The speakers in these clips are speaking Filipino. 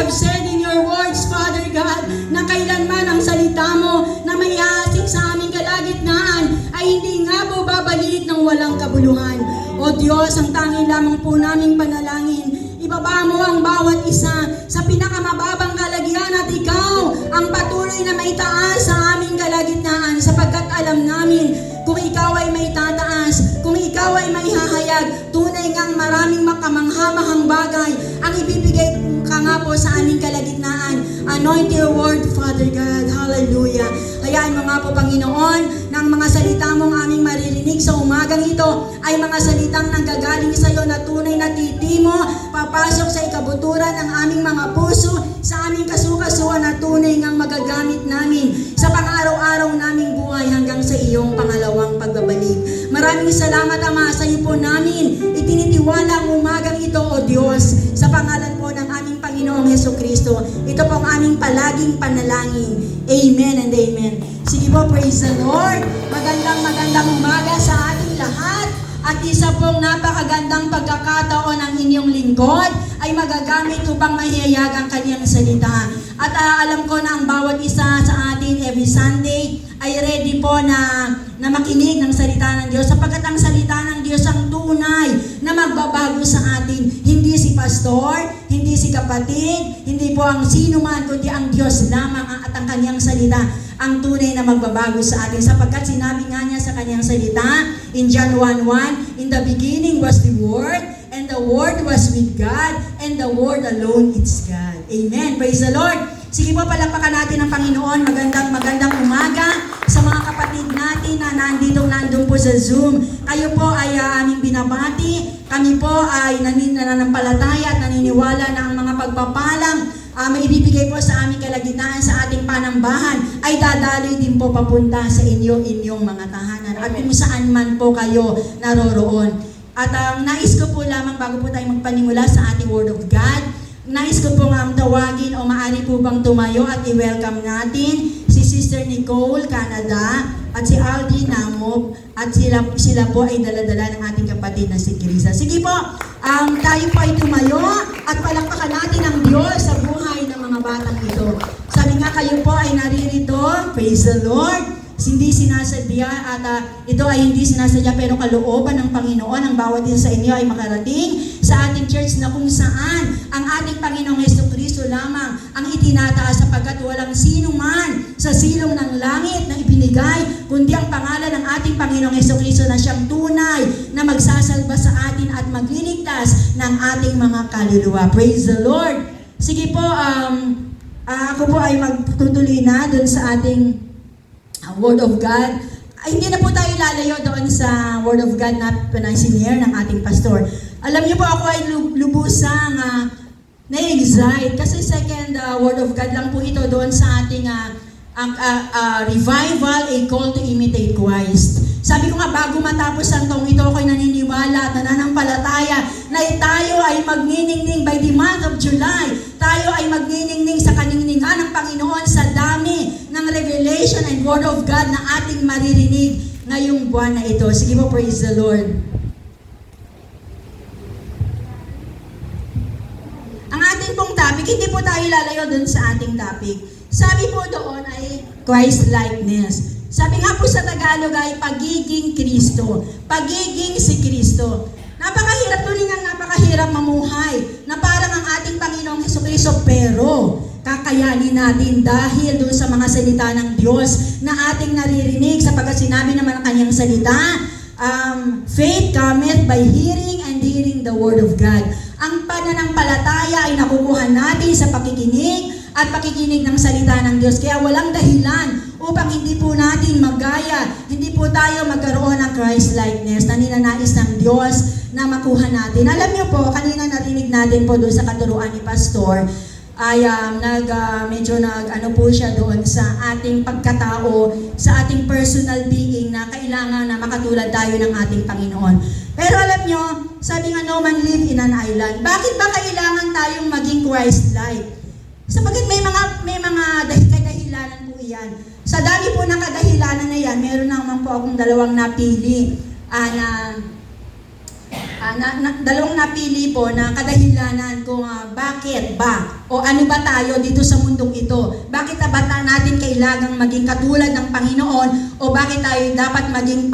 have said in your words, Father God, na kailanman ang salita mo na may hasik sa aming kalagitnaan ay hindi nga po babalik ng walang kabuluhan. O Diyos, ang tanging lamang po naming panalangin, ibaba mo ang bawat isa sa pinakamababang kalagyan at ikaw ang patuloy na maitaas sa aming kalagitnaan sapagkat alam namin kung ikaw ay may tataas, kung ikaw ay may hahayag, tunay ngang maraming makamanghamahang bagay ang ibibigay ka nga po sa aming kalagitnaan. Anoint your word, Father God. Hallelujah. Hayaan mo nga po, Panginoon, ng mga salita mong aming maririnig sa umagang ito ay mga salitang nanggagaling sa iyo na tunay na titimo, papasok sa ikabuturan ng aming mga puso, sa aming kasukasuan na tunay ngang magagamit namin sa pang-araw-araw naming buhay hanggang sa iyong pangalawang pagbabalik. Maraming salamat, Ama, sa iyo po namin itinitiwala ang umagang ito, O Diyos, sa pangalan po ng aming Panginoong Hesukristo. Ito po ang aming palaging panalangin. Amen and amen. Sige po, praise the Lord. Magandang umaga sa ating lahat. At isa pong napakagandang pagkakataon ng inyong lingkod ay magagamit upang mahiyayag ang kanyang salita. At alam ko na ang bawat isa sa atin every Sunday ay ready po na makinig ng salita ng Diyos sapagkat ang salita ng Diyos ang tunay na magbabago sa atin. Hindi si pastor, hindi si kapatid, hindi po ang sino man, kundi ang Diyos lamang at ang kanyang salita ang tunay na magbabago sa atin sapagkat sinabi nga niya sa kanyang salita in John 1:1, in the beginning was the Word, and the Word was with God, and the Word alone is God. Amen. Praise the Lord. Sige po, palakpakan natin ang Panginoon. Magandang umaga sa mga kapatid natin na nandun po sa Zoom. Kayo po ay aming binabati. Kami po ay nananampalataya at naniniwala na ang mga pagpapalang may ibibigay po sa aming kalagitnaan sa ating panambahan ay dadaloy din po papunta sa inyong mga tahanan at kung saan man po kayo naroroon. At nais ko po lamang bago po tayo magpanimula sa ating Word of God, nais ko po nga tawagin o maaari po bang tumayo at i-welcome natin si Sister Nicole Canada at si Aldi Namog at sila po ay daladala ng ating kapatid na si Krisa. Sige po, tayo po ay tumayo at palakpakan natin ang Diyos sa buhay ng mga batang ito. Sabi nga kayo po ay naririto, praise the Lord, hindi sinasadya at ito ay hindi sinasadya pero kalooban ng Panginoon ang bawat isa sa inyo ay makarating sa ating church na kung saan ang ating Panginoong Hesukristo lamang ang itinataas sapagkat walang sino man sa silong ng langit na ibinigay kundi ang pangalan ng ating Panginoong Hesukristo na siyang tunay na magsasalba sa atin at magliligtas ng ating mga kaluluwa. Praise the Lord! Sige po, ako po ay magtutuloy na dun sa ating Word of God. Ay, hindi na po tayo lalayo doon sa Word of God na pinasinier ng ating pastor. Alam niyo po ako ay lubusang na-excite kasi second Word of God lang po ito doon sa ating revival, a call to imitate Christ. Sabi ko nga, bago matapos ang taong ito, ako'y naniniwala at nananampalataya na tayo ay magniningning by the month of July. Tayo ay magniningning sa kaniningningan ng Panginoon sa dami ng revelation and Word of God na ating maririnig ngayong buwan na ito. Sige po, praise the Lord. Ang ating pong topic, hindi po tayo lalayo dun sa ating topic. Sabi po doon ay Christ-likeness. Sabi nga po sa Tagalog ay pagiging Kristo. Pagiging si Kristo. Napakahirap, tuloy nga napakahirap mamuhay na parang ang ating Panginoong Hesukristo pero kakayanin natin dahil doon sa mga salita ng Diyos na ating naririnig sapagkat sinabi naman ang kanyang salita, faith cometh by hearing and hearing the Word of God. Ang pananampalataya ay nakukuha natin sa pakikinig at pakikinig ng salita ng Diyos. Kaya walang dahilan upang hindi po natin magaya, hindi po tayo magkaroon ng Christ-likeness na ninanais ng Diyos na makuha natin. Alam niyo po, kanina narinig natin po doon sa katuruan ni Pastor, ay medyo nag-ano po siya doon sa ating pagkatao, sa ating personal being na kailangan na makatulad tayo ng ating Panginoon. Pero alam nyo, sabi nga no man live in an island. Bakit ba kailangan tayong maging Christ-like? Sapagkat may mga kadahilanan po iyan. Sa dami po ng kadahilanan na yan, meron naman po akong dalawang napili na dalawang napili po na kadahilanan kung bakit ba o ano ba tayo dito sa mundong ito. Bakit ba natin kailangang maging katulad ng Panginoon o bakit tayo dapat maging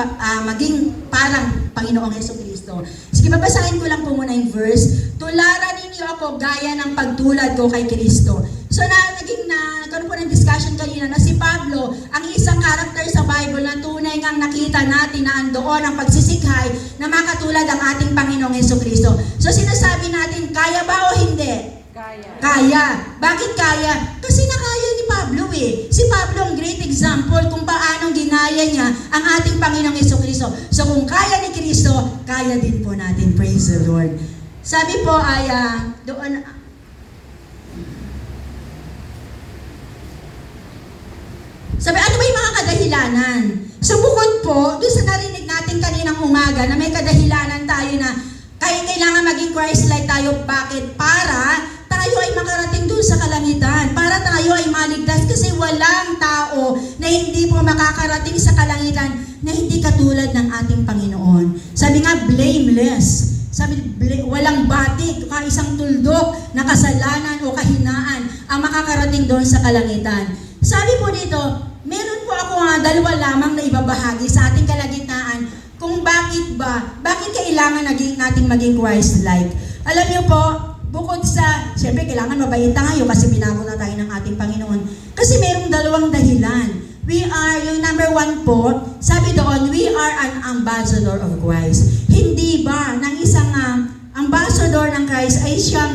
parang Panginoong Jesucristo. Sige, babasahin ko lang po muna yung verse. Tularan ninyo ako gaya ng pagtulad ko kay Kristo. So nagkaroon po ng discussion kanina na si Pablo, ang isang karakter sa Bible na tunay ngang nakita natin na andoon ang pagsisikhay na makatulad ang ating Panginoong Jesucristo. So sinasabi natin, kaya ba o hindi? Kaya. Bakit kaya? Kasi nakaya ni Pablo eh. Si Pablo ang great example kung paano ginaya niya ang ating Panginoong Jesucristo. So kung kaya ni Kristo, kaya din po natin. Praise the Lord. Sabi po ay doon... Sabi, ano ba yung mga kadahilanan? So bukod po, doon sa narinig natin kaninang umaga na may kadahilanan tayo na kailangan maging Christ-like tayo. Bakit? Para tayo ay makarating doon sa kalangitan. Para tayo ay maligtas. Kasi walang tao na hindi po makakarating sa kalangitan na hindi katulad ng ating Panginoon. Sabi nga, blameless. Sabi, walang batik, isang tuldok na kasalanan o kahinaan ang makakarating doon sa kalangitan. Sabi po dito, meron po ako dalawa lamang na ibabahagi sa ating kalagitnaan kung bakit kailangan nating maging Christ-like. Alam niyo po, bukod sa, siyempre kailangan mabait tayo kasi binago na tayo ng ating Panginoon. Kasi merong dalawang dahilan. We are, yung number 1 po, sabi doon, we are an ambassador of Christ. Hindi ba ng isang ambassador ng Christ ay siya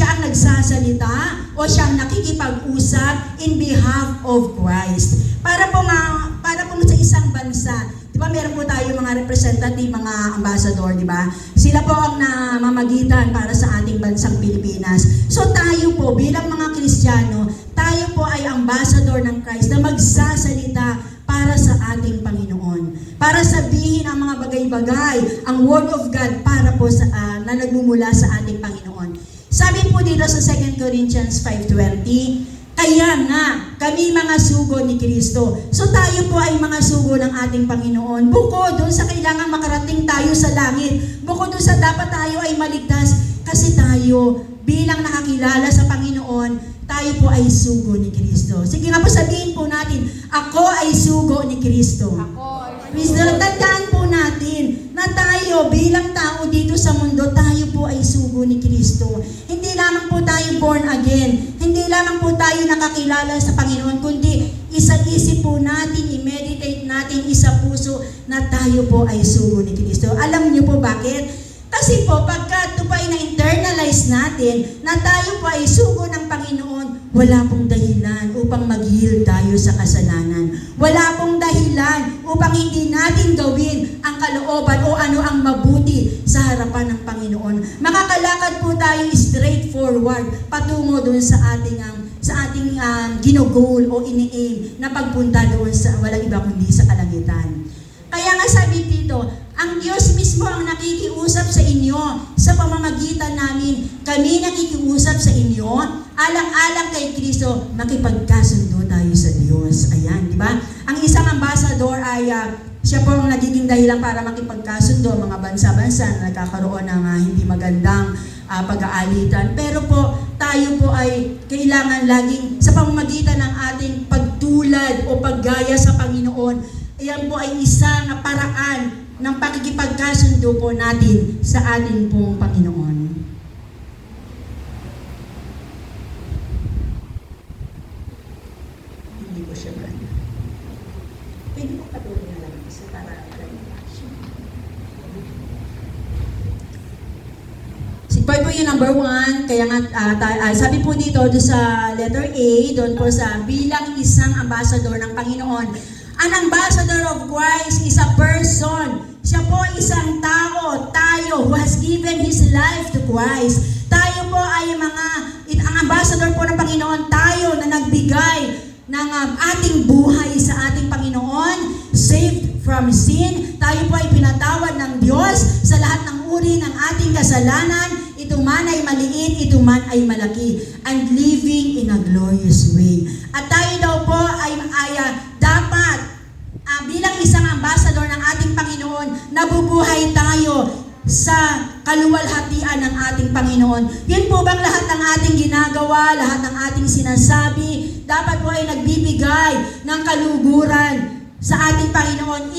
ang nagsasalita o siyang nakikipag-usap in behalf of Christ. Para po sa isang bansa, di ba meron po tayo mga representative, mga ambassador, di ba? Sila po ang namamagitan para sa ating bansang Pilipinas. So tayo po bilang mga Kristiyano, tayo po ay ambassador ng Christ na magsasalita para sa ating Panginoon. Para sabihin ang mga bagay-bagay, ang Word of God para po na nagmumula sa ating Panginoon. Sabi po dito sa 2 Corinthians 5:20, kaya nga, kami mga sugo ni Kristo. So tayo po ay mga sugo ng ating Panginoon. Bukod doon sa kailangan makarating tayo sa langit. Bukod doon sa dapat tayo ay maligtas. Kasi tayo, bilang nakakilala sa Panginoon, tayo po ay sugo ni Kristo. Sige nga po sabihin po natin, ako ay sugo ni Kristo. Please, tandaan po natin na tayo bilang tao dito sa mundo, tayo po ay sugo ni Kristo. Hindi lamang po tayo born again, hindi lamang po tayo nakakilala sa Panginoon, kundi isa-isip po natin, i-meditate natin, isa puso na tayo po ay sugo ni Kristo. Alam niyo po bakit? Kasi po, pagka ito pa ay na-internalize natin na tayo po ay sugo ng Panginoon, wala pong dahilan upang mag-heal tayo sa kasalanan. Wala pong dahilan upang hindi natin gawin ang kalooban o ano ang mabuti sa harapan ng Panginoon. Makakalakad po tayo straightforward patungo doon sa ating ginugol o ini-aim na pagpunta doon sa walang iba kundi sa kalangitan. Kaya nga sabi dito, ang Diyos mismo ang nakikiusap sa inyo sa pamamagitan namin. Kami nakikiusap sa inyo, alang-alang kay Kristo, makipagkasundo tayo sa Diyos. Ayan, di ba? Ang isang ambassador ay siya po ang nagiging dahilan para makipagkasundo mga bansa-bansa na nagkakaroon ng hindi magandang pag-aalitan. Pero po, tayo po ay kailangan laging sa pamamagitan ng ating pagtulad o paggaya sa Panginoon. Ayan po ay isang paraan ng pakikipagkasundo po natin sa ating pong Panginoon. Hindi ko siya brand. Pwede po patuloy na lang isa para si Boy po yung number 1, kaya nga sabi po dito sa letter A, doon po sa bilang isang ambassador ng Panginoon. An ambassador of Christ is a person. Siya po isang tao, tayo, who has given his life to Christ. Tayo po ay ang ambassador po ng Panginoon, tayo na nagbigay ng ating buhay sa ating Panginoon, saved from sin. Tayo po ay pinatawad ng Diyos sa lahat ng uri ng ating kasalanan. Ito man ay maliit, ito man ay malaki. And living in a glorious way. At tayo daw po ay dapat bilang isang ambassador ng ating Panginoon, nabubuhay tayo sa kaluwalhatian ng ating Panginoon. Yun po bang lahat ng ating ginagawa, lahat ng ating sinasabi, dapat po ay nagbibigay ng kaluguran sa ating Panginoon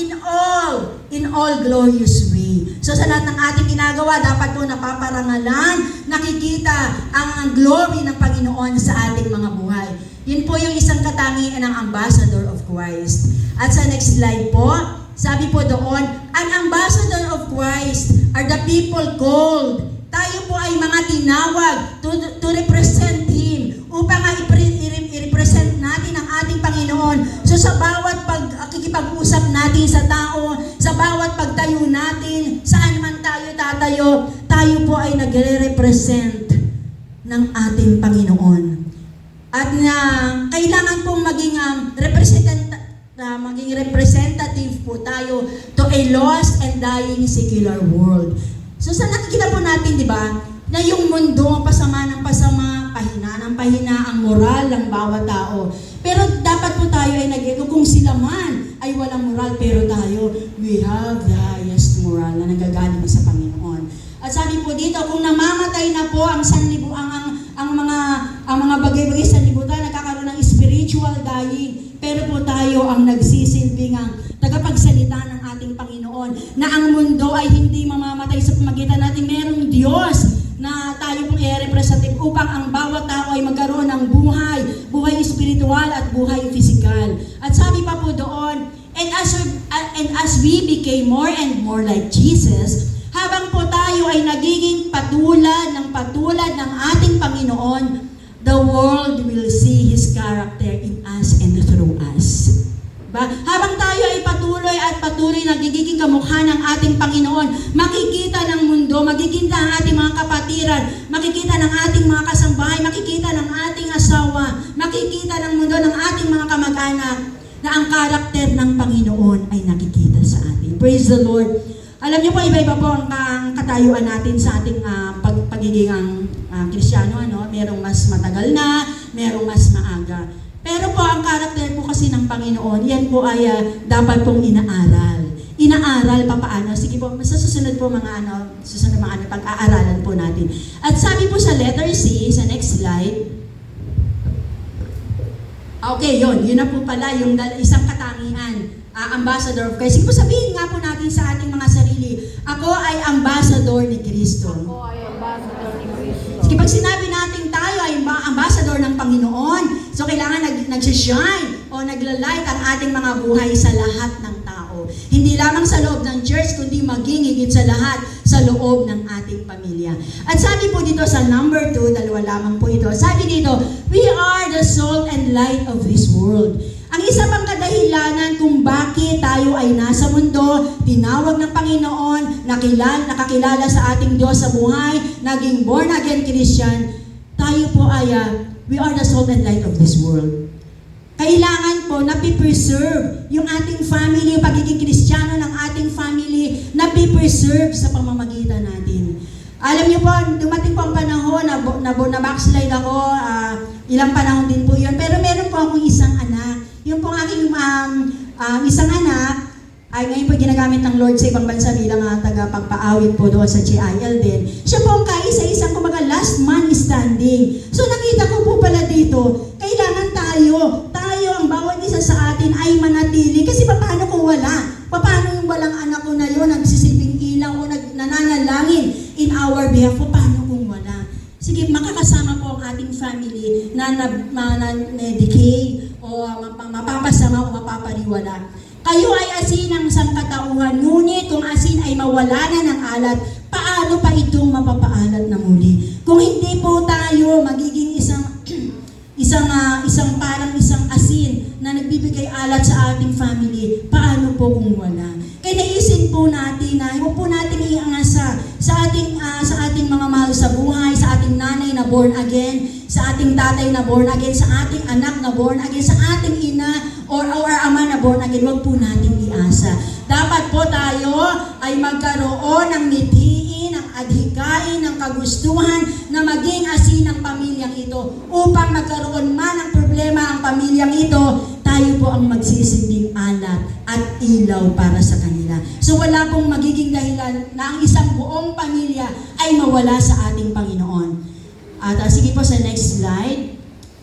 in all glorious way. So sa lahat ng ating ginagawa, dapat po napaparangalan, nakikita ang glory ng Panginoon sa ating mga buhay. Yun po yung isang katangian ng ambassador of Christ. At sa next slide po, sabi po doon, an ambassador of Christ are the people called. Tayo po ay mga tinawag to represent Him upang i-represent natin ang ating Panginoon. So sa bawat pagkikipag-usap natin sa tao, sa bawat pagtayo natin, saan man tayo tatayo, tayo po ay nagre-represent ng ating Panginoon. At na kailangan pong maging representative po tayo to a lost and dying secular world. So sa nakikita po natin, di ba, na yung mundo, pasama ng pasama, pahina ng pahina, ang moral ng bawat tao. Pero dapat po tayo ay nag-ego kung sila man ay walang moral, pero tayo, we have the highest moral na nagagaling sa Panginoon. At sabi po dito, kung namamatay na po ang mga bagay-bagay sa libutan, nagkakaroon ng spiritual dying, pero po tayo ang nagsisilbing ang tagapagsalita ng ating Panginoon na ang mundo ay hindi mamamatay sa pamagitan natin. Merong Diyos na tayo pong i-representative upang ang bawat tao ay magkaroon ng buhay espiritual at buhay physical. At sabi pa po doon, and as we became more and more like Jesus, habang po tayo ay nagiging patulad ng ating Panginoon, the world will see His character in us and through us. Ba? Habang tayo ay patuloy nagiging kamukha ng ating Panginoon, makikita ng mundo, makikita ang ating mga kapatiran, makikita ng ating mga kasambahay, makikita ng ating asawa, makikita ng mundo ng ating mga kamag-anak na ang karakter ng Panginoon ay nakikita sa atin. Praise the Lord. Alam niyo po, iba-iba po ang katayuan natin sa ating pagiging Kristiyano. Merong mas matagal na, merong mas maaga. Pero po, ang karakter po kasi ng Panginoon, yan po ay dapat pong inaaral. Inaaral pa paano. Sige po, sa susunod po susunod pag-aaralan po natin. At sabi po sa letter C, sa next slide, okay, yun na po pala yung isang katangian, ambassador of Christ. Sige po, sabihin nga po natin sa ating mga sarili, ako ay ambassador ni Kristo. Ako ay ambassador ni Kristo. Sige, pag sinabi natin tayo ay ambassador ng Panginoon, so kailangan nagsishine o naglalight ang ating mga buhay sa lahat ng tao. Hindi lamang sa loob ng church, kundi maging higit sa lahat sa loob ng ating pamilya. At sabi po dito sa number 2, dalawa lamang po ito, sabi dito, we are the salt and light of this world. Ang isa pang kadahilanan kung bakit tayo ay nasa mundo, tinawag ng Panginoon, nakakilala sa ating Diyos sa buhay, naging born again Christian, tayo po ay, we are the salt and light of this world. Kailangan po napipreserve yung ating family, yung pagiging Kristiyano ng ating family, napipreserve sa pamamagitan natin. Alam niyo po, dumating po ang panahon na backslide ako, ilang panahon din po yun, pero meron po akong isang anak. Yung pong aking isang anak, ay ngayon po ginagamit ng Lord sa ibang bansa bilang tagapagpaawit po doon sa GIL din. Siya po ang kaisa-isang kumbaga last man standing. So nakita ko po pala dito, kailangan tayo ang bawat isa sa atin ay manatili. Kasi paano kung wala? Paano yung walang anak ko na yun, nagsisilbing ilaw o nananalangin in our behalf? Paano kung wala? Sige, makakasama po ang ating family na decay o mapapasama o mapapariwala. Kayo ay asin ng sangkatauhan, ngunit kung asin ay mawala na ng alat, paano pa itong mapapaalat na muli? Kung hindi po tayo magiging isang asin na nagbibigay alat sa ating family, paano po kung wala? Kaya naisin po natin na huwag po natin iangasa sa ating mga mahal sa buhay, sa ating nanay na born again, sa ating tatay na born again, sa ating anak na born again, sa ating ina or ama na born again. Huwag po natin iasa. Dapat po tayo ay magkaroon ng mithiin, ng adhikain, ng kagustuhan na maging asin ng pamilyang ito upang magkaroon man ng problema ang pamilyang ito, tayo po ang magsisilbing alat at ilaw para sa kanila. So wala pong magiging dahilan na ang isang buong pamilya ay mawala sa ating Panginoon. At sige po sa next slide.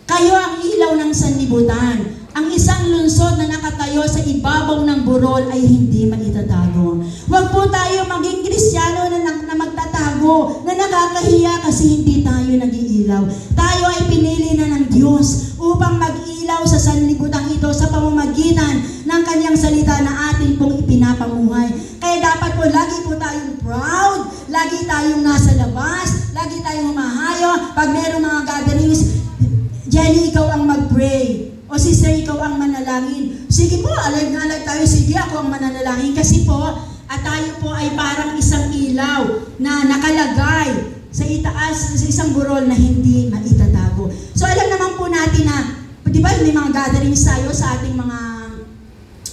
Kayo ang ilaw ng sanlibutan. Ang isang lungsod na nakatayo sa ibabaw ng burol ay hindi maitatago. Huwag po tayo maging Kristiyano na magtatago, na nakakahiya kasi hindi tayo nag-iilaw. Tayo ay pinili na ng Diyos upang mag-ilaw sa sanlibutan ito sa pamamagitan ng kanyang salita na atin pong ipinapamuhay. Kaya dapat po lagi po tayong proud, lagi tayong nasa labas, lagi tayong humahayo. Pag mayroong mga gatherings, Jenny, ikaw ang mag-pray. O sister, ikaw ang manalangin. Sige po, alive na alive tayo. Sige, ako ang mananalangin. Kasi po, at tayo po ay parang isang ilaw na nakalagay sa itaas, sa isang burol na hindi maitatago. So alam naman po natin na, di ba may mga gatherings tayo sa ating mga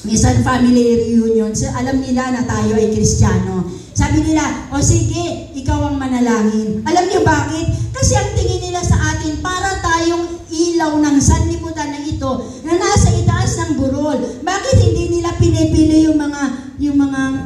minsan family reunions. Alam nila na tayo ay Kristiyano. Sabi nila, o sige, ikaw ang manalangin. Alam niyo bakit? Kasi ang tingin nila sa atin, para tayong ilaw ng sanlibutan na ito na nasa itaas ng burol. Bakit hindi nila pinipili yung mga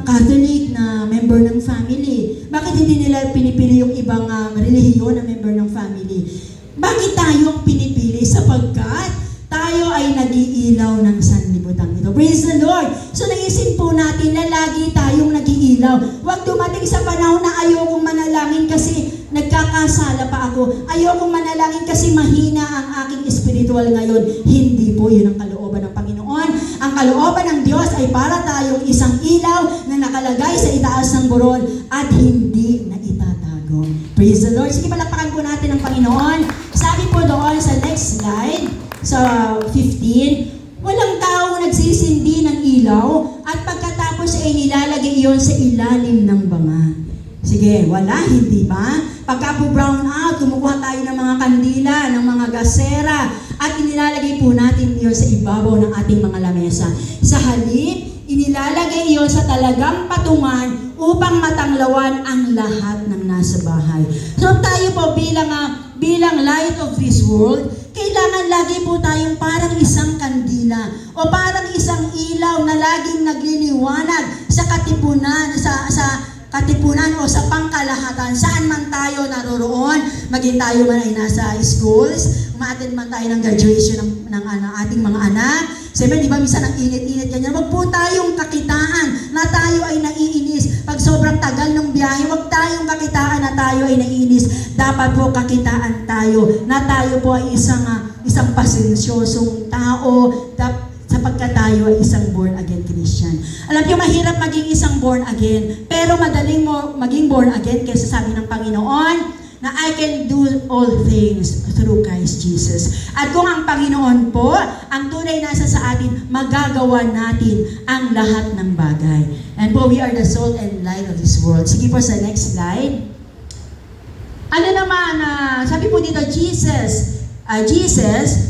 Catholic na member ng family? Bakit hindi nila pinipili yung ibang relihiyon na member ng family? Bakit tayo ang pinipili? Sapagkat tayo ay nag-iilaw ng sanlibutan ito. Praise the Lord! So naisip po natin na lagi tayong nag-iilaw. Huwag dumating sa panahon na ayokong manalangin kasi nagkakasala pa ako. Ayokong manalangin kasi mahina ang aking spiritual ngayon. Hindi po yun ang kalooban ng Panginoon. Ang kalooban ng Diyos ay para tayong isang ilaw na nakalagay sa itaas ng burol at hindi na itatago. Praise the Lord! Sige, palakpakan po natin ang Panginoon. Sabi po doon sa next slide, sa 15, walang tao nagsisindi ng ilaw at pagkatapos ay nilalagay iyon sa ilalim ng banga. Sige, wala, hindi ba? Pagka po brown out, kumukuha tayo ng mga kandila, ng mga gasera, at inilalagay po natin iyon sa ibabaw ng ating mga lamesa. Sa halip, inilalagay iyon sa talagang patungan upang matanglawan ang lahat ng nasa bahay. So tayo po bilang light of this world, kailangan lagi po tayong parang isang kandila o parang isang ilaw na laging nagliliwanag sa katipunan, sa katipunan o sa pangkalahatan, saan man tayo naroroon, maging tayo man ay nasa schools, ma-attend man tayo ng graduation ng ating mga anak. Siyempre, di ba, minsan ang init-init ganyan. Wag po tayong kakitaan na tayo ay naiinis. Pag sobrang tagal ng biyahe, wag tayong kakitaan na tayo ay naiinis. Dapat po kakitaan tayo na tayo po ay isang pasensyosong tao, sapagkat tayo ay isang born-again Christian. Alam niyo, mahirap maging isang born-again, pero madaling mo maging born-again kasi sabi ng Panginoon na I can do all things through Christ Jesus. At kung ang Panginoon po, ang tunay nasa sa atin, magagawa natin ang lahat ng bagay. And po, we are the salt and light of this world. Sige po sa next slide. Ano naman, sabi po dito, Jesus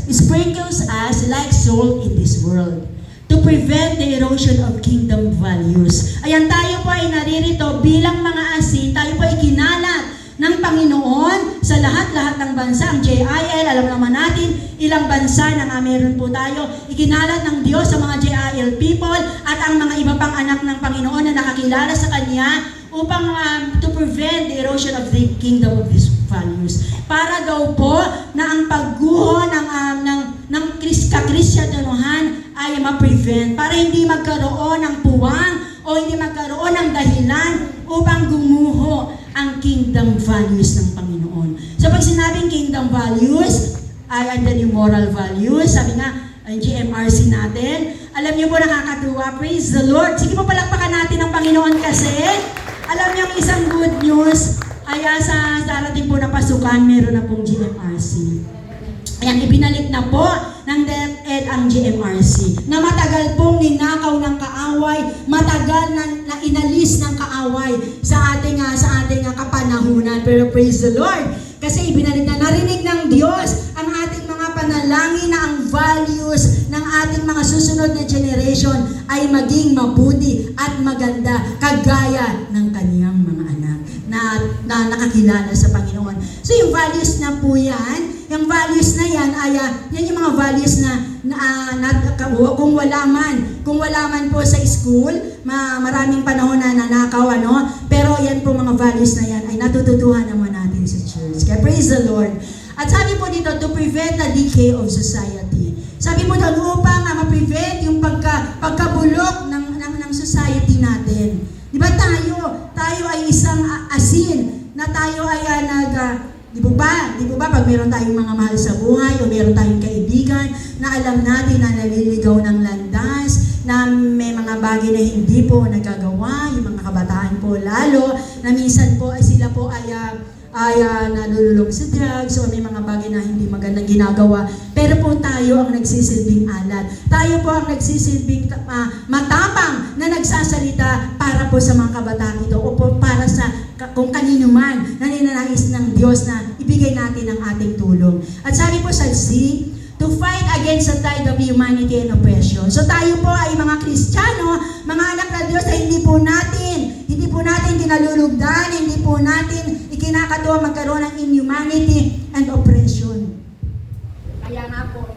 sprinkles us like salt in this world to prevent the erosion of kingdom values. Ayan, tayo po ay naririto bilang mga asin, tayo po ay kinalat ng Panginoon sa lahat-lahat ng bansa. Ang JIL, alam naman natin, ilang bansa na meron po tayo. Ikinalat ng Diyos sa mga JIL people at ang mga iba pang anak ng Panginoon na nakakilala sa Kanya upang to prevent the erosion of the kingdom of these values. Para daw po na ang pagguho ng kakristyanuhan ay ma-prevent. Para hindi magkaroon ng puwang o hindi magkaroon ng dahilan upang gumuho ang kingdom values ng Panginoon. So pag sinabing kingdom values, ay andyan yung moral values. Sabi nga, ang GMRC natin. Alam niyo po, nakakatuwa. Praise the Lord. Sige po, palakpakan natin ang Panginoon kasi alam niyo ang isang good news ay sa darating po na pasukan, meron na pong GMRC. Ayan, ibinalik na po ng DepEd ang GMRC na matagal pong ninakaw ng kaaway, matagal na inalis ng kaaway sa ating kapanahunan. Pero praise the Lord, kasi ibinalik na, narinig ng Diyos ang ating mga panalangin na ang values ng ating mga susunod na generation ay maging mabuti at maganda kagaya ng kaniyang mga anak na nakakilala sa Panginoon. So yung values na po yan, yung values na yan ay yan yung mga values na kung wala man po sa school, maraming panahon na nanakaw, ano? Pero yan po mga values na yan ay natututuhan naman natin sa church. Kaya praise the Lord. At sabi po dito, to prevent the decay of society. Sabi mo doon, upang ma-prevent yung pagkabulok ng society natin. Di ba tayo ay isang asin na tayo ay di po ba pag meron tayong mga mahal sa buhay o meron tayong kaibigan na alam natin na naliligaw ng landas, na may mga bagay na hindi po nagagawa, yung mga kabataan po lalo, na minsan po sila po ay nalululog sa drugs o may mga bagay na hindi magandang ginagawa. Pero po tayo ang nagsisilbing alad. Tayo po ang nagsisilbing matapang na nagsasalita para po sa mga kabataan ito o po para sa kung kanino man na ninanais ng Diyos na ibigay natin ang ating tulong. At sabi po sa C, to fight against the tide of humanity and oppression. So tayo po ay mga Kristiyano, mga anak ng Diyos ay hindi po natin kinalulugdan, hindi po natin ikinakatuwa magkaroon ng inhumanity and oppression. Kaya nga po,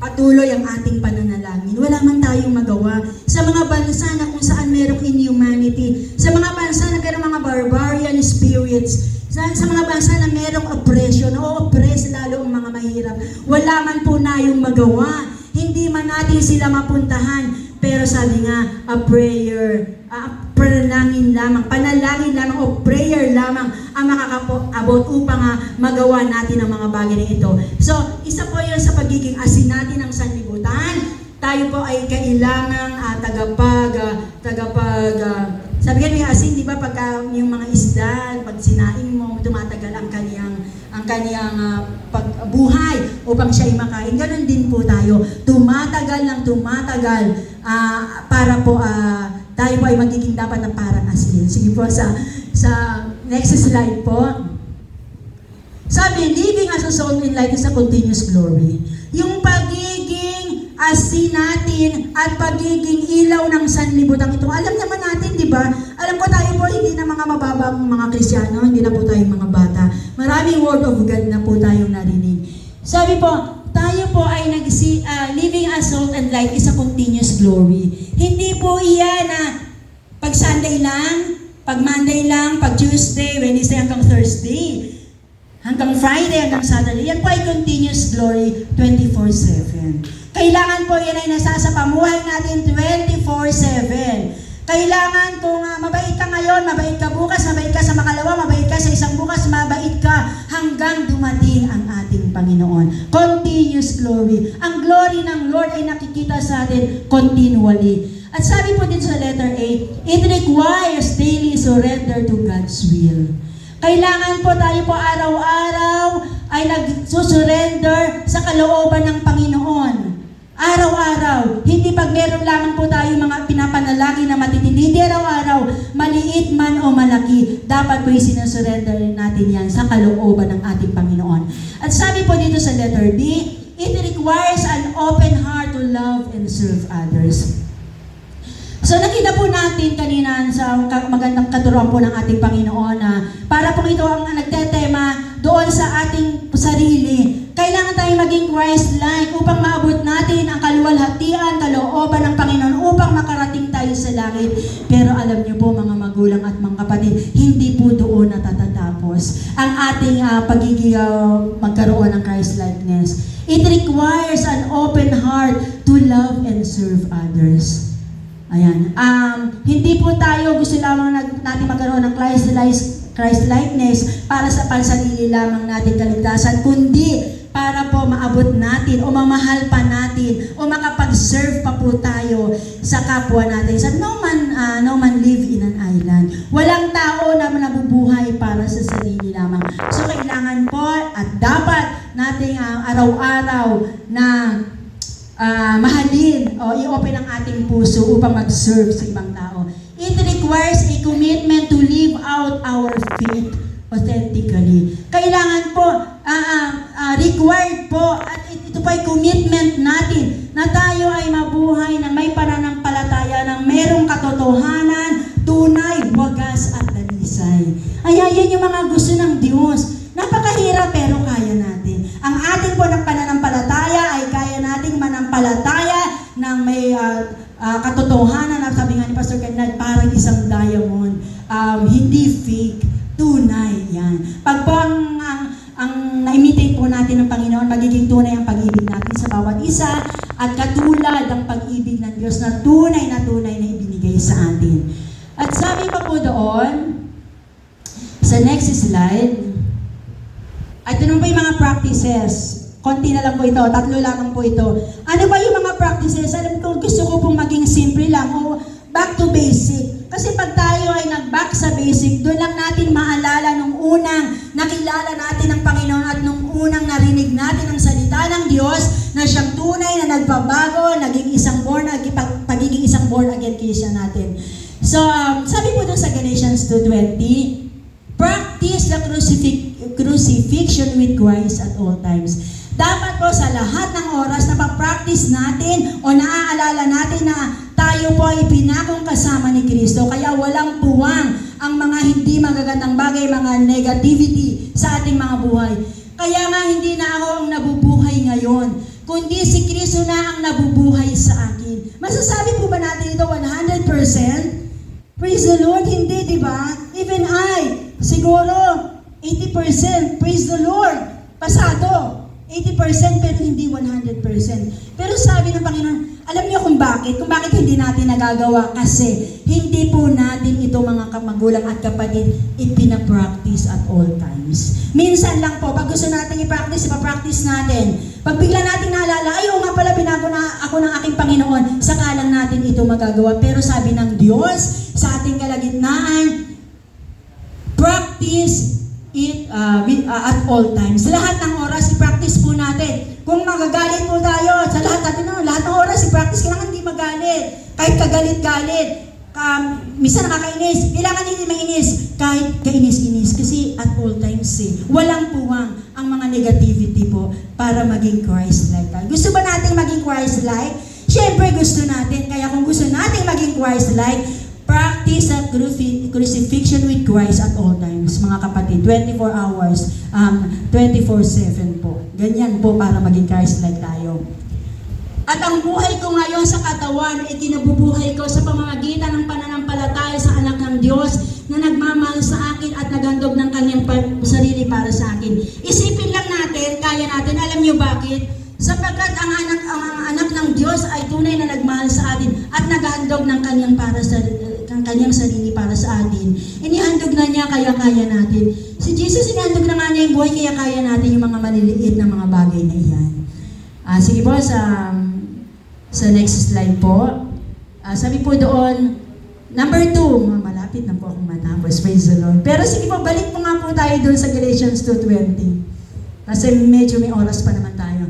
Patuloy ang ating pananalangin. Wala man tayong magawa sa mga bansa na kung saan merong inhumanity, sa mga bansa na merong mga barbarian spirits, sa mga bansa na merong oppression, o-oppress lalo ang mga mahirap. Wala man po tayong magawa. Hindi man natin sila mapuntahan. Pero sabi nga, panalangin lamang o prayer lamang ang makakaabot upang magawa natin ang mga bagay na ito. So, isa po yun sa pagiging asin natin ng sanlibutan. Tayo po ay kailangang sabi nga yung asin, di ba, pagka yung mga isda, pag sinaing mo, tumatagal ang kaniyang pagbuhay upang siya ay makain. Ganon din po tayo. Tumatagal para po tayo po ay magiging dapat na parang asin. Sige po, sa next slide po. Sabi, living as a salt in light is a continuous glory. Yung pagiging asin natin at pagiging ilaw ng sanlibutan ito. Alam naman natin, di ba? Alam ko tayo po, hindi na mga mababang mga Kristiyano, hindi na po tayong mga bata. Maraming word of God na po tayong narinig. Sabi po, tayo po ay living as salt and light is a continuous glory. Hindi po iyan na pag Sunday lang, pag Monday lang, pag Tuesday, Wednesday hanggang Thursday, hanggang Friday, hanggang Saturday. Yan po ay continuous glory 24/7. Kailangan po yan ay nasa sa pamuhay natin 24/7. Kailangan kung mabait ka ngayon, mabait ka bukas, mabait ka sa makalawa, mabait ka sa isang bukas, mabait ka hanggang dumating ang ating Panginoon. Continuous glory. Ang glory ng Lord ay nakikita sa atin continually. At sabi po dito sa letter A, it requires daily surrender to God's will. Kailangan po tayo po araw-araw ay nagsusurrender sa kalooban ng Panginoon. Araw-araw, hindi pag meron lamang po tayo mga pinapanalangin na matitindi, hindi araw-araw, maliit man o malaki, dapat po sinusurrender natin yan sa kalooban ng ating Panginoon. At sabi po dito sa letter B, it requires an open heart to love and serve others. So nakita po natin kanina sa magandang katuruan po ng ating Panginoon na para po ito ang nagtetema doon sa ating sarili. Kailangan tayo maging Christ-like upang maabot natin ang kaluwalhatian, kalooban ng Panginoon upang makarating tayo sa langit. Pero alam niyo po mga magulang at mga kapatid, hindi po doon natatapos ang ating pagiging magkaroon ng Christ-likeness. It requires an open heart to love and serve others. Ayan. Hindi po tayo gusto lamang natin magkaroon ng Christ-likeness para sa pansarili lamang natin kaligtasan, kundi para po maabot natin o mamahal pa natin o makapag-serve pa po tayo sa kapwa natin. So, no man live in an island. Walang tao na nabubuhay para sa sarili lamang. So, kailangan po at dapat nating araw-araw na mahalin o i-open ang ating puso upang mag-serve sa ibang tao. It requires a commitment to live out our faith authentically. Kailangan po, required po, at ito po ay commitment natin na tayo ay mabuhay na may pananampalataya ng merong katotohanan, tunay, wagas at dalisay. Ay, yan yung mga gusto ng Diyos. Napakahirap pero kaya natin. Ang ating po ng pananampalataya ay kaya nating manampalataya katotohanan at sabi nga ni Pastor Kenneth, parang isang diamond. Hindi fake, tunay yan. Pag po ang na-imitate po natin ng Panginoon, magiging tunay ang pag-ibig natin sa bawat isa at katulad ang pag-ibig ng Diyos na tunay na ibinigay sa atin. At sabi pa po doon, sa next slide, at ito po yung mga practices. Konti na lang po ito, 3 lang po ito. Ano ba yung mga practices? Alam ko, gusto ko pong maging simple lang o back to basic. Kasi pag tayo ay nag-back sa basic, doon lang natin maalala nung unang nakilala natin ang Panginoon at nung unang narinig natin ang salita ng Diyos na siyang tunay na nagbabago, pagiging isang born again Christian natin. So, sabi po doon sa Galatians 2:20, practice the crucifixion with Christ at all times. Dapat po sa lahat ng oras na pa-practice natin o naaalala natin na tayo po ay pinakong kasama ni Kristo. Kaya walang puwang ang mga hindi magagandang bagay, mga negativity sa ating mga buhay. Kaya nga hindi na ako ang nabubuhay ngayon, kundi si Kristo na ang nabubuhay sa akin. Masasabi po ba natin ito 100%? Praise the Lord, hindi, di ba? Even I, siguro 80%, praise the Lord, pasado. 80% pero hindi 100%. Pero sabi ng Panginoon, alam niyo kung bakit hindi natin nagagawa? Kasi hindi po natin ito mga magulang at kapatid ipinapractice at all times. Minsan lang po, pag gusto natin i-practice, ipapractice natin. Pag bigla natin naalala, ay nga pala, binago na ako ng aking Panginoon, saka lang natin ito magagawa. Pero sabi ng Diyos sa ating kalagitnaan, practice it at all times. Lahat ng oras, i-practice po natin. Kung magagalit po tayo, sa lahat natin, lahat ng oras, i-practice, kailangan hindi magalit. Kahit kagalit-galit. Minsan nakakainis, kailangan hindi mainis. Kahit kainis-inis. Kasi at all times, walang puwang ang mga negativity po para maging Christ-like tayo. Gusto ba natin maging Christ-like? Siyempre gusto natin. Kaya kung gusto natin maging Christ-like, practice at crucifixion with Christ at all times, mga kapatid. 24 hours, 24/7 po. Ganyan po para maging Christ-like tayo. At ang buhay ko ngayon sa katawan ay kinabubuhay ko sa pamamagitan ng pananampalataya sa anak ng Diyos na nagmamahal sa akin at naghandog ng kanyang sarili para sa akin. Isipin lang natin, kaya natin, alam niyo bakit? Sapagkat ang anak ng Diyos ay tunay na nagmahal sa atin at naghandog ng kanyang sarili para sa atin. Inihandog na niya, kaya kaya natin. Si Jesus, inihandog na nga niya yung buhay, kaya kaya natin yung mga maliliit na mga bagay na iyan. Sige po, sa next slide po. Sabi po doon, number 2, malapit na po akong matapos, praise the Lord. Pero sige po, balik po nga po tayo doon sa Galatians 2:20. Kasi medyo may oras pa naman tayo.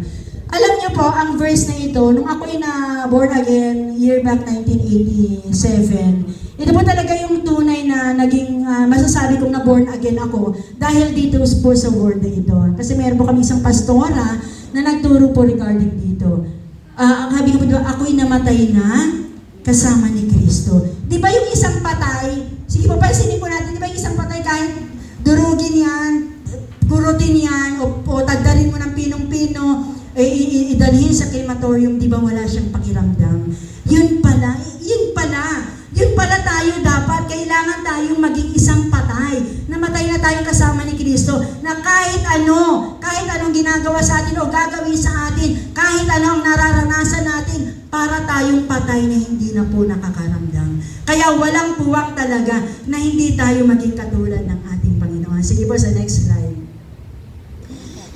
Alam niyo po, ang verse na ito, nung ako'y na born again, year back 1987, ito po talaga yung tunay na naging masasabi kong na born again ako dahil dito po sa word na ito. Kasi meron po kami isang pastora na nagturo po regarding dito. Ang sabi ko po, ako'y namatay na kasama ni Kristo. Di ba yung isang patay, sige po, pansinin po natin, di ba yung isang patay kahit durugin yan, kurutin yan, o tagdarin mo ng pinong-pino, idalhin sa crematorium, di ba wala siyang pakiramdam? Yun pala tayo dapat, kailangan tayong maging isang patay. Namatay na tayo kasama ni Kristo, na kahit anong ginagawa sa atin o gagawin sa atin, kahit ano ang nararanasan natin, para tayong patay na hindi na po nakakaramdam. Kaya walang puwang talaga na hindi tayo maging katulad ng ating Panginoon. Sige po sa next slide.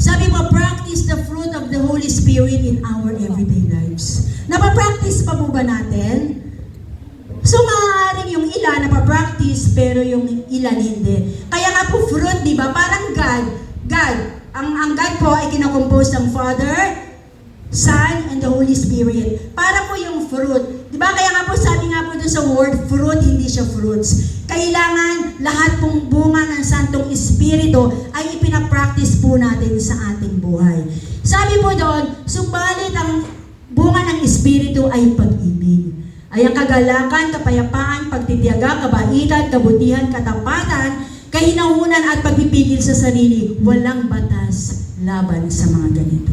Sabi po, practice the fruit of the Holy Spirit in our everyday lives. Napapractice pa po ba natin? So, maaaring yung ilan napapractice, pero yung ilan hindi. Kaya nga po, fruit, di ba? Parang God. Ang God po ay kinakompose ng Father, Son, and the Holy Spirit. Para po yung fruit. Di ba? Kaya nga po, sabi nga po dun sa word, fruit, hindi siya fruits. Kailangan lahat pong bunga ng Santong Espiritu ay ipinapractice po natin sa ating buhay. Sabi po doon, subalit ang bunga ng Espiritu ay pag-ibig. Ay ang kagalakan, kapayapaan, pagtitiyaga, kabaitan, kabutihan, katapatan, kahinahunan at pagpipigil sa sarili. Walang batas laban sa mga ganito.